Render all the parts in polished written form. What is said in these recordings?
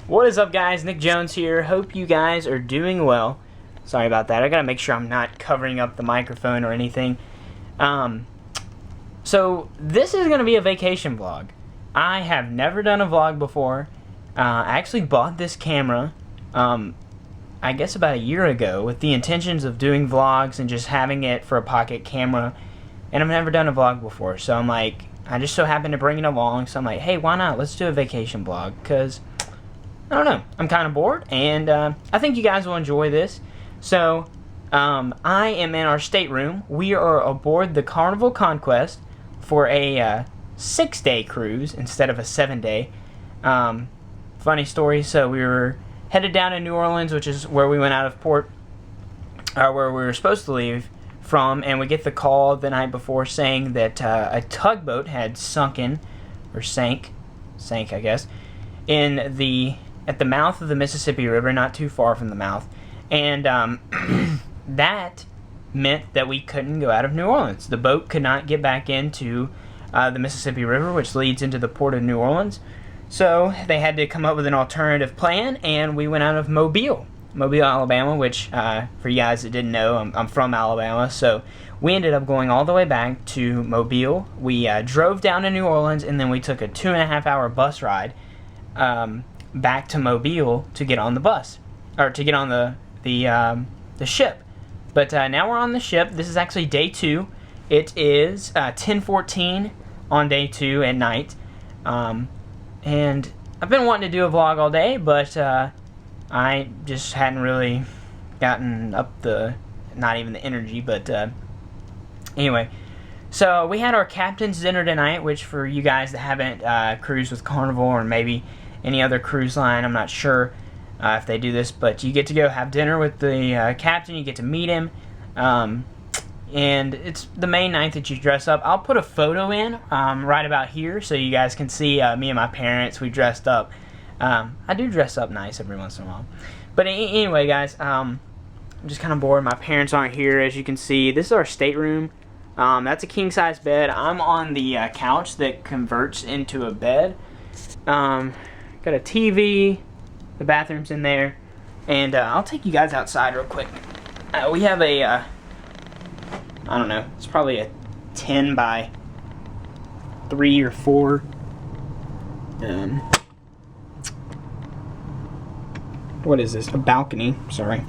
What is up, guys? Nick Jones here. Hope you guys are doing well. Sorry about that. I gotta make sure I'm not covering up the microphone or anything. So this is gonna be a vacation vlog. I have never done a vlog before. I actually bought this camera, I guess about a year ago, with the intentions of doing vlogs and just having it for a pocket camera. And I've never done a vlog before, so I'm like, I just so happened to bring it along. So I'm like, hey, why not? Let's do a vacation vlog, because I don't know, I'm kind of bored, and I think you guys will enjoy this. So, I am in our stateroom. We are aboard the Carnival Conquest for a 6-day cruise instead of a 7-day. Funny story, so we were headed down to New Orleans, which is where we went out of port, where we were supposed to leave from, and we get the call the night before saying that a tugboat had sank, I guess, at the mouth of the Mississippi River, not too far from the mouth, and that meant that we couldn't go out of New Orleans. The boat could not get back into the Mississippi River, which leads into the port of New Orleans, so they had to come up with an alternative plan, and we went out of Mobile, Alabama, which, for you guys that didn't know, I'm from Alabama, so we ended up going all the way back to Mobile. We drove down to New Orleans, and then we took a 2.5-hour bus ride back to Mobile to get on the bus, or to get on the ship. But now we're on the ship. This is actually day 2. It is 10:14 on day 2 at night, and I've been wanting to do a vlog all day, but I just hadn't really gotten up not even the energy, but anyway. So we had our captain's dinner tonight, which for you guys that haven't cruised with Carnival or maybe any other cruise line, I'm not sure if they do this, but you get to go have dinner with the captain. You get to meet him, and it's the May 9th that you dress up. I'll put a photo in right about here so you guys can see me and my parents. We dressed up. I do dress up nice every once in a while. But anyway, guys, I'm just kind of bored. My parents aren't here, as you can see. This is our stateroom. That's a king-size bed. I'm on the couch that converts into a bed. Got a TV. The bathroom's in there. And I'll take you guys outside real quick. We have a, I don't know, it's probably a 10 by 3 or 4. What is this? A balcony. Sorry.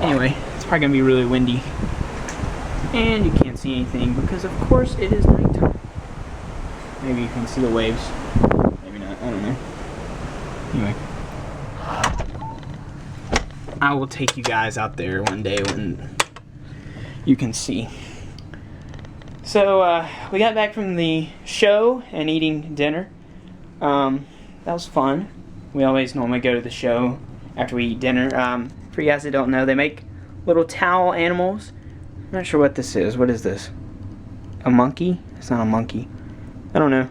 Anyway, it's probably going to be really windy. And you can't see anything because, of course, it is nighttime. Maybe you can see the waves. Maybe not. I don't know. Anyway. I will take you guys out there one day when you can see. So, we got back from the show and eating dinner. That was fun. We always normally go to the show after we eat dinner. For you guys that don't know, they make little towel animals. I'm not sure what this is. What is this? A monkey? It's not a monkey. I don't know.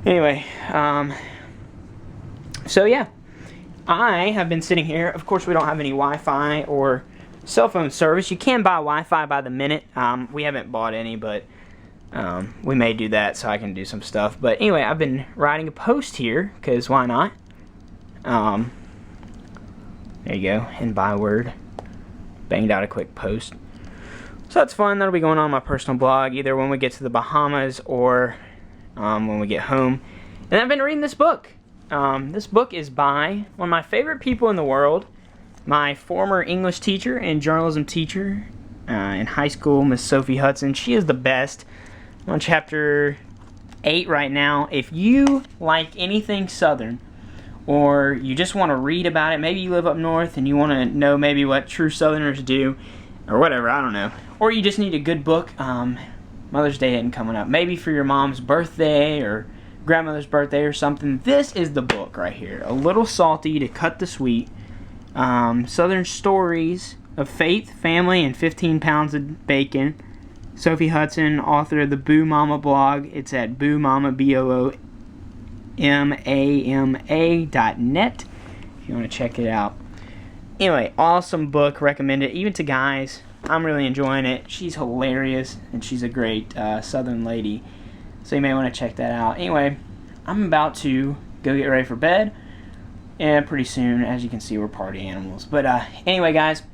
Anyway, so yeah. I have been sitting here. Of course, we don't have any Wi-Fi or cell phone service. You can buy Wi-Fi by the minute. We haven't bought any, but we may do that so I can do some stuff. But anyway, I've been writing a post here, because why not? There you go, in Byword. Banged out a quick post. So that's fun. That'll be going on my personal blog, either when we get to the Bahamas or when we get home. And I've been reading this book. This book is by one of my favorite people in the world, my former English teacher and journalism teacher in high school, Miss Sophie Hudson. She is the best. I'm on chapter 8 right now. If you like anything Southern, or you just want to read about it, maybe you live up north and you want to know maybe what true Southerners do, or whatever, I don't know. Or you just need a good book. Mother's Day isn't coming up. Maybe for your mom's birthday or grandmother's birthday or something. This is the book right here. A little salty to cut the sweet. Southern Stories of Faith, Family, and 15 Pounds of Bacon. Sophie Hudson, author of the Boo Mama blog. It's at boomama, BOOMAMA.net if you want to check it out. Anyway, awesome book. Recommend it, even to guys. I'm really enjoying it. She's hilarious, and she's a great Southern lady. So you may want to check that out. Anyway, I'm about to go get ready for bed. And pretty soon, as you can see, we're party animals. But anyway, guys,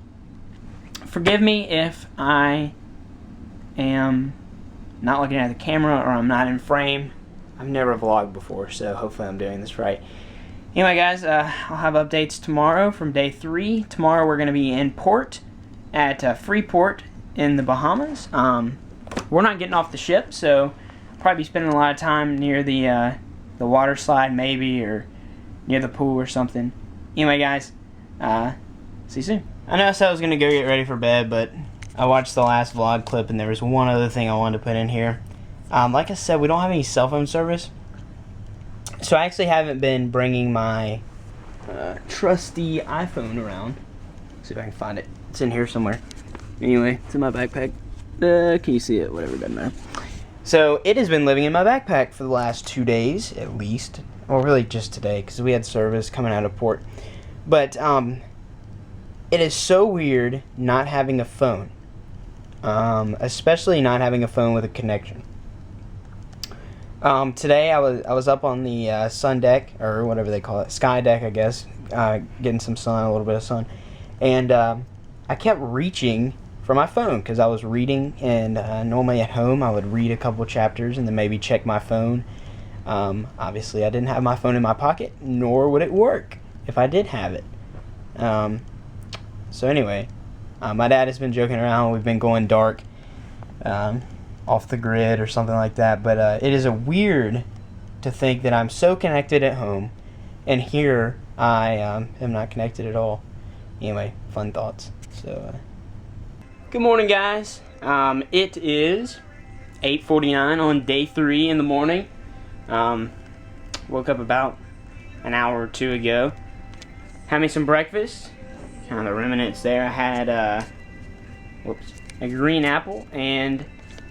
forgive me if I am not looking at the camera or I'm not in frame. I've never vlogged before, so hopefully I'm doing this right. Anyway, guys, I'll have updates tomorrow from day 3. Tomorrow we're going to be in port at Freeport in the Bahamas. We're not getting off the ship, so I'll probably be spending a lot of time near the water slide maybe, or near the pool or something. Anyway, guys, see you soon. I know I said I was going to go get ready for bed, but I watched the last vlog clip and there was one other thing I wanted to put in here. Like I said, we don't have any cell phone service, so I actually haven't been bringing my trusty iPhone around. Let's see if I can find it. It's in here somewhere. Anyway, it's in my backpack. Can you see it? Whatever, doesn't matter. So it has been living in my backpack for the last 2 days at least. Well, really just today, because we had service coming out of port. But it is so weird not having a phone, especially not having a phone with a connection. Today I was up on the sun deck, or whatever they call it, sky deck, I guess, getting some sun, a little bit of sun, and I kept reaching for my phone because I was reading, and normally at home I would read a couple chapters and then maybe check my phone. Obviously I didn't have my phone in my pocket, nor would it work if I did have it. So anyway, my dad has been joking around. We've been going dark, off the grid or something like that, but it is weird to think that I'm so connected at home and here I am not connected at all. Anyway, fun thoughts. So good morning, guys. It is 8:49 on day 3 in the morning. Woke up about an hour or 2 ago. Had me some breakfast. Kind of remnants there. I had a green apple and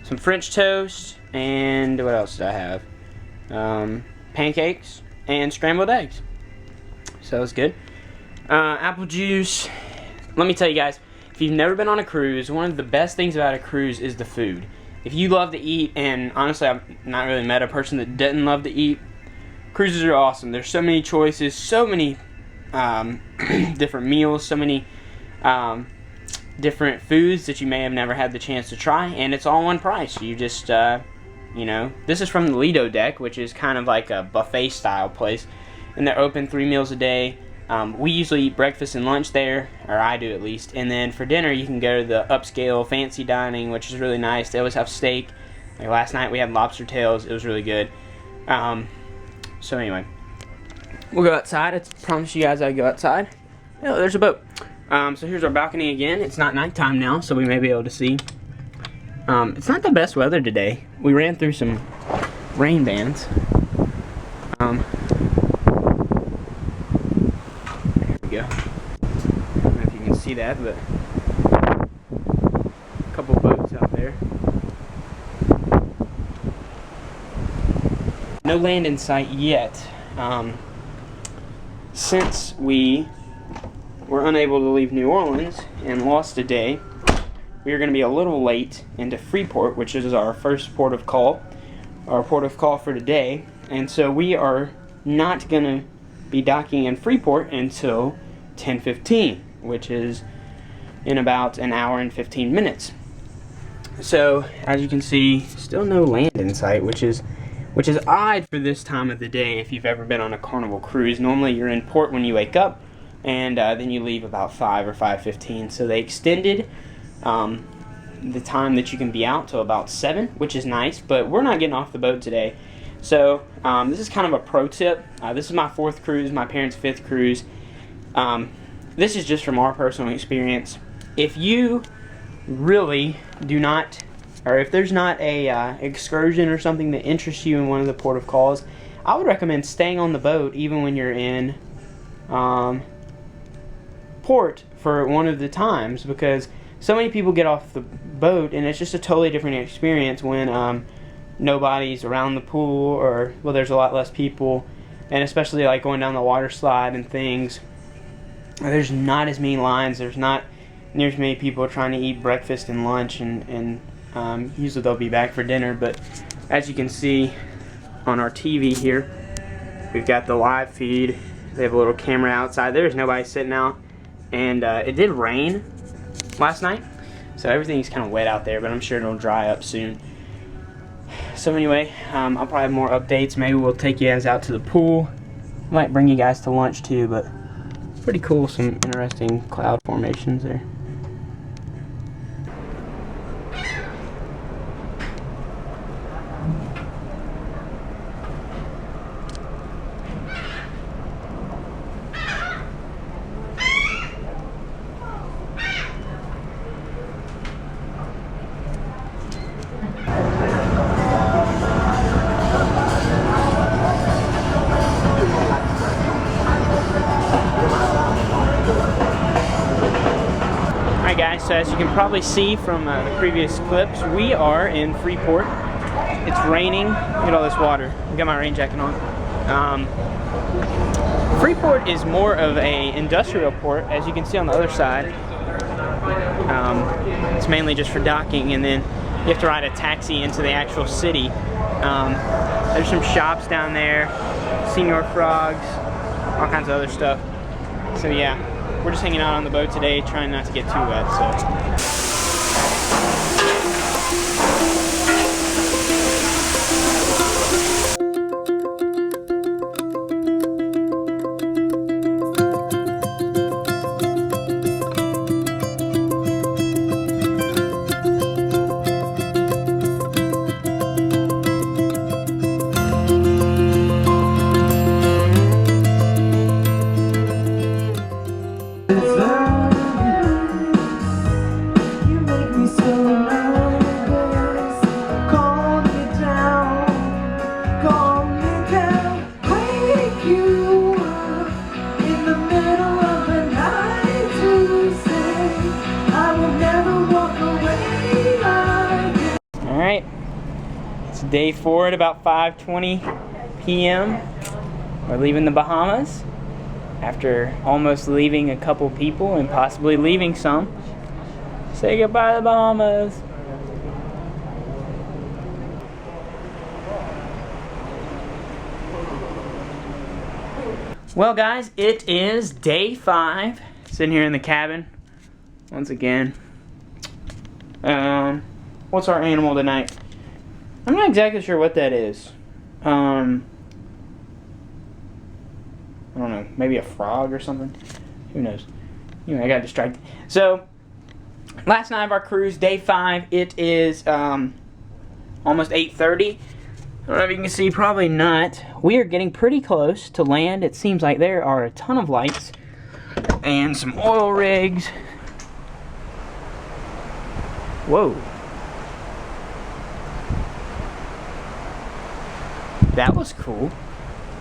some French toast, and what else did I have? Pancakes and scrambled eggs. So that was good. Apple juice. Let me tell you guys, if you've never been on a cruise, one of the best things about a cruise is the food. If you love to eat, and honestly I've not really met a person that didn't love to eat, cruises are awesome. There's so many choices, so many different meals, so many different foods that you may have never had the chance to try, and it's all one price. You just, you know, this is from the Lido deck, which is kind of like a buffet style place, and they're open 3 meals a day. We usually eat breakfast and lunch there, or I do at least, and then for dinner you can go to the upscale fancy dining, which is really nice. They always have steak. Like last night we had lobster tails. It was really good. So anyway, we'll go outside. I promised you guys I'd go outside. Oh, there's a boat. So here's our balcony again. It's not nighttime now, so we may be able to see. It's not the best weather today. We ran through some rain bands. There we go. I don't know if you can see that, but a couple boats out there. No land in sight yet. Since we were unable to leave New Orleans and lost a day, we are going to be a little late into Freeport, which is our first port of call, our port of call for today, and so we are not going to be docking in Freeport until 10:15, which is in about an hour and 15 minutes. So as you can see, still no land in sight, which is odd for this time of the day. If you've ever been on a Carnival cruise, normally you're in port when you wake up, and then you leave about 5 or 5:15. So they extended the time that you can be out to about 7, which is nice, but we're not getting off the boat today. So this is kind of a pro tip. This is my 4th cruise, my parents' 5th cruise. This is just from our personal experience. If you really do not, or if there's not a excursion or something that interests you in one of the port of calls, I would recommend staying on the boat even when you're in port for one of the times, because so many people get off the boat and it's just a totally different experience when nobody's around the pool, or well, there's a lot less people, and especially like going down the water slide and things, there's not as many lines, there's not near as many people trying to eat breakfast and lunch, and usually they'll be back for dinner. But as you can see on our TV here, we've got the live feed, They have a little camera outside. There's nobody sitting out. And it did rain last night, so everything's kind of wet out there, but I'm sure it'll dry up soon. So anyway, I'll probably have more updates. Maybe we'll take you guys out to the pool. Might bring you guys to lunch too, but pretty cool. Some interesting cloud formations there. Guys, so as you can probably see from the previous clips, we are in Freeport. It's raining. Look at all this water. I got my rain jacket on. Freeport is more of a industrial port, as you can see on the other side. It's mainly just for docking, and then you have to ride a taxi into the actual city. There's some shops down there, Senior Frogs, all kinds of other stuff. So yeah. We're just hanging out on the boat today, trying not to get too wet, so. Alright, it's day 4 at about 5:20 p.m. We're leaving the Bahamas after almost leaving a couple people and possibly leaving some. Say goodbye to the Bahamas. Well guys, it is day 5. Sitting here in the cabin once again. What's our animal tonight? I'm not exactly sure what that is. I don't know, maybe a frog or something. Who knows? Anyway, I got distracted. So, last night of our cruise, day 5. It is almost 8:30. I don't know if you can see, probably not. We are getting pretty close to land. It seems like there are a ton of lights and some oil rigs. Whoa. That was cool.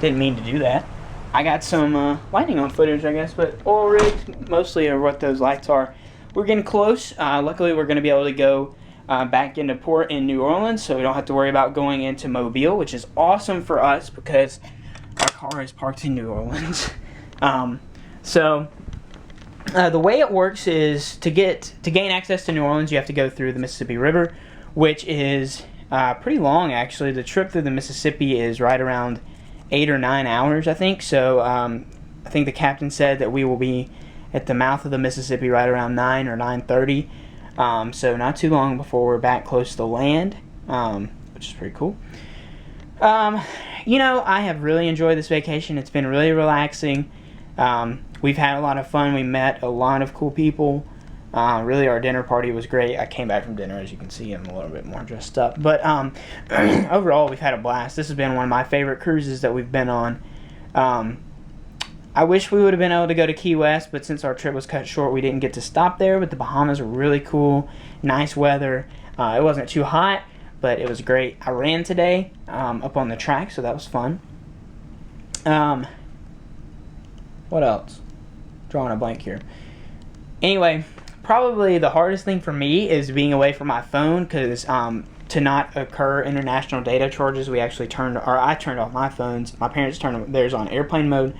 Didn't mean to do that. I got some lightning on footage, I guess, but oil rigs mostly are what those lights are. We're getting close. Luckily, we're going to be able to go back into port in New Orleans, so we don't have to worry about going into Mobile, which is awesome for us because our car is parked in New Orleans. The way it works is to gain access to New Orleans, you have to go through the Mississippi River, which is pretty long, actually. The trip through the Mississippi is right around 8 or 9 hours, I think. So I think the captain said that we will be at the mouth of the Mississippi right around 9 or 9:30. So not too long before we're back close to land, which is pretty cool. You know, I have really enjoyed this vacation. It's been really relaxing. We've had a lot of fun. We met a lot of cool people. Really, our dinner party was great. I came back from dinner, as you can see. I'm a little bit more dressed up. But overall, we've had a blast. This has been one of my favorite cruises that we've been on. I wish we would have been able to go to Key West, but since our trip was cut short, we didn't get to stop there. But the Bahamas were really cool. Nice weather. It wasn't too hot, but it was great. I ran today up on the track, so that was fun. What else? Drawing a blank here. Anyway, probably the hardest thing for me is being away from my phone, because to not occur international data charges, I turned off my phones. My parents turned theirs on airplane mode.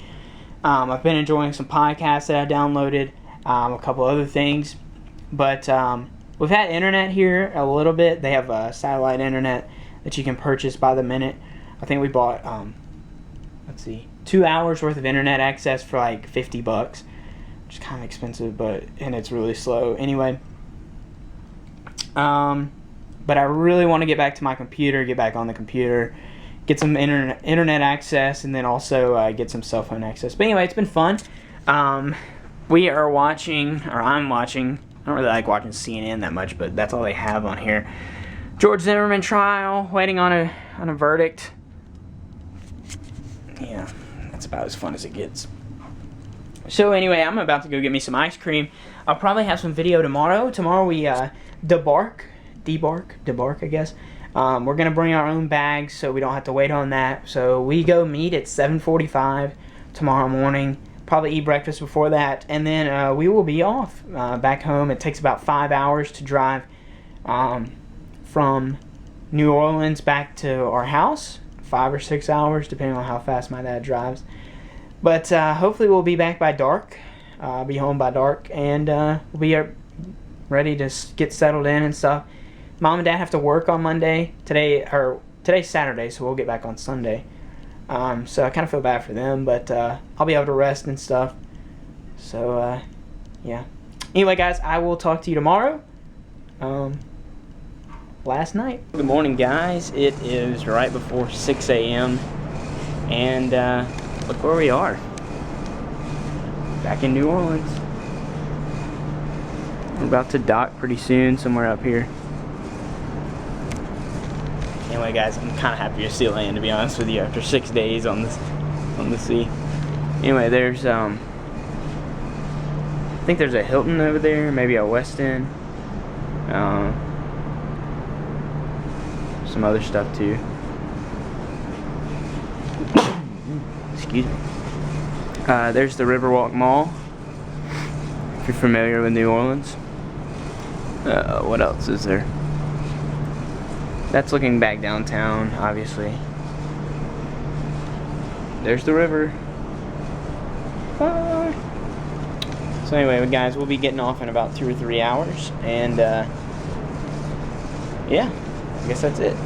I've been enjoying some podcasts that I downloaded, a couple other things, but we've had internet here a little bit. They have satellite internet that you can purchase by the minute. I think we bought, 2 hours worth of internet access for like 50 bucks, which is kind of expensive, and it's really slow. Anyway, but I really want to get back to my computer, get back on the computer, get some internet access, and then also get some cell phone access. But anyway, it's been fun. We are watching, or I'm watching, I don't really like watching CNN that much, but that's all they have on here. George Zimmerman trial, waiting on a verdict. Yeah, that's about as fun as it gets. So anyway, I'm about to go get me some ice cream. I'll probably have some video tomorrow. Tomorrow we debark, I guess. We're gonna bring our own bags, so we don't have to wait on that. So we go meet at 7:45 tomorrow morning. Probably eat breakfast before that, and then we will be off back home. It takes about 5 hours to drive from New Orleans back to our house. 5 or 6 hours, depending on how fast my dad drives. But hopefully we'll be back by dark. Be home by dark, and we'll be ready to get settled in and stuff. Mom and Dad have to work on Monday. Today's Saturday, so we'll get back on Sunday. So I kind of feel bad for them, but I'll be able to rest and stuff. So yeah. Anyway, guys, I will talk to you tomorrow. Last night. Good morning, guys. It is right before 6 a.m. and look where we are. Back in New Orleans. We're about to dock pretty soon, somewhere up here. Anyway, guys, I'm kind of happy to see land, to be honest with you, after 6 days on the sea. Anyway, there's I think there's a Hilton over there, maybe a Westin, some other stuff too. Excuse me. There's the Riverwalk Mall, if you're familiar with New Orleans. What else is there? That's looking back downtown, obviously. There's the river. Bye. So anyway, guys, we'll be getting off in about 2 or 3 hours, and yeah, I guess that's it.